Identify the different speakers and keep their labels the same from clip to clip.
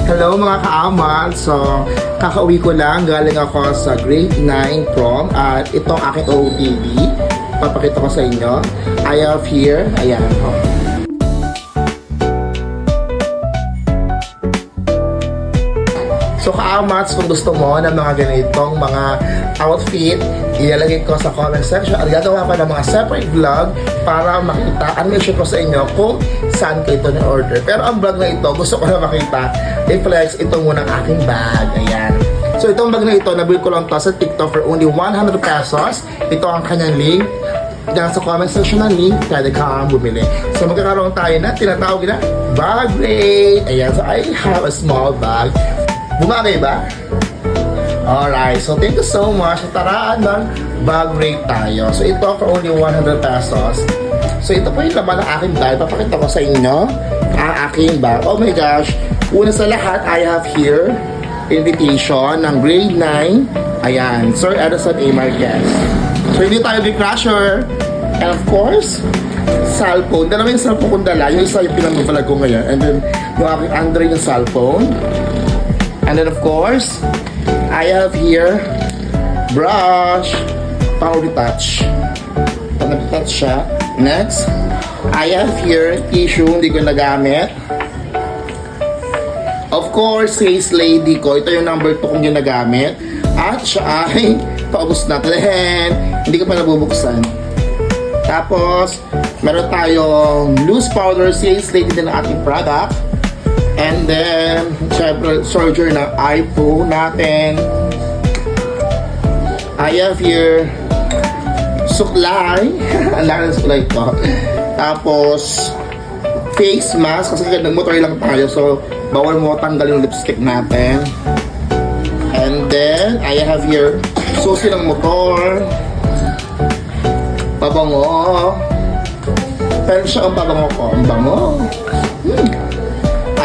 Speaker 1: Hello mga kaamal! So, kakauwi ko lang. Galing ako sa grade 9 prom at itong aking OOTD. Papakita ko sa inyo. I have here. Ayan. Oh. So kaamats, kung gusto mo ng mga ganitong mga outfit, ilalagay ko sa comment section at gagawa ko ng mga separate vlog para makita, animation ko sa inyo kung saan ko ito na-order. Pero ang vlog na ito, gusto ko na makita, i-flex ito muna ang aking bag. Ayan. So itong bag na ito, nabili ko lang to sa TikTok for only 100 pesos. Ito ang kanyang link. Diyan sa comment section ng link, pwede kang bumili. So magkakaroon tayo na tinatawag na bag rate. Ayan, so I have a small bag. Bumagay ba? Alright, so thank you so much. Taraan ng bag rate tayo. So ito for only 100 pesos. So ito po yung laman ng aking bag. Papakita ko sa inyo ang aking bag. Oh my gosh. Una sa lahat, I have here invitation ng grade 9. Ayan, Sir Edison A. Marquez. So hindi tayo big crusher. And of course, cellphone. Dalawa yung cellphone kong dala. Yung isa yung pinag-vlog ko ngayon. And then yung aking Android yung cellphone. And then of course, I have here brush, pang retouch. Pang retouch siya. Next, I have here tissue, hindi ko nagamit. Of course, Face Lady ko. Ito yung number 2 kong ginagamit. At siya ay paubos na. Hindi ko pa nabubuksan. Tapos, meron tayong loose powder, Face Lady din ang ating product. And then, syempre, surgery ng eye pro natin. I have here suklay. Ang laki ng suklay ko. Tapos, face mask. Kasi nag-motor lang tayo. So, bawal mo tanggal yung lipstick natin. And then, I have here susi ng motor. Pabango. Pero siya ang pabango ko. Ang bango.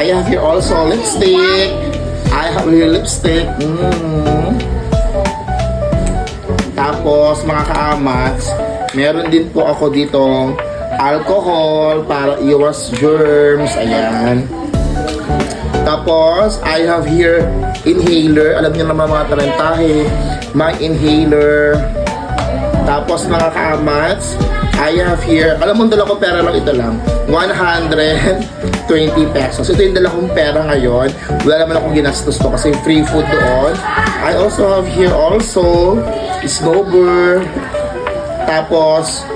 Speaker 1: I have here also lipstick. I have here lipstick. Tapos mga kaamats, meron din po ako ditong alcohol para iwas germs. Ayan. Tapos I have here inhaler. Alam niyo naman mga talentahe, my inhaler. Tapos mga kaamats, I have here, alam mo dala ko pera lang, ito lang 120 pesos. Ito yung dala kong pera ngayon. Wala naman akong ginastos to kasi free food doon. I also have here also snowbird. Tapos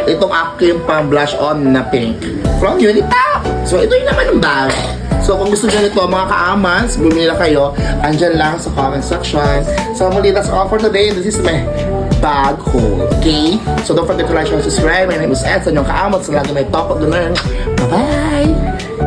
Speaker 1: itong aking pang blush on na pink from Unitap. So ito yung naman ng bag. So kung gusto nyo nito mga kaamans, bumili na kayo. Andyan lang sa comment section. So muli, that's all for today. This is my bag haul. Okay? So don't forget to like, share, and subscribe. My name is Edson, yung kaamans. Lagi may top of the learn. Bye-bye!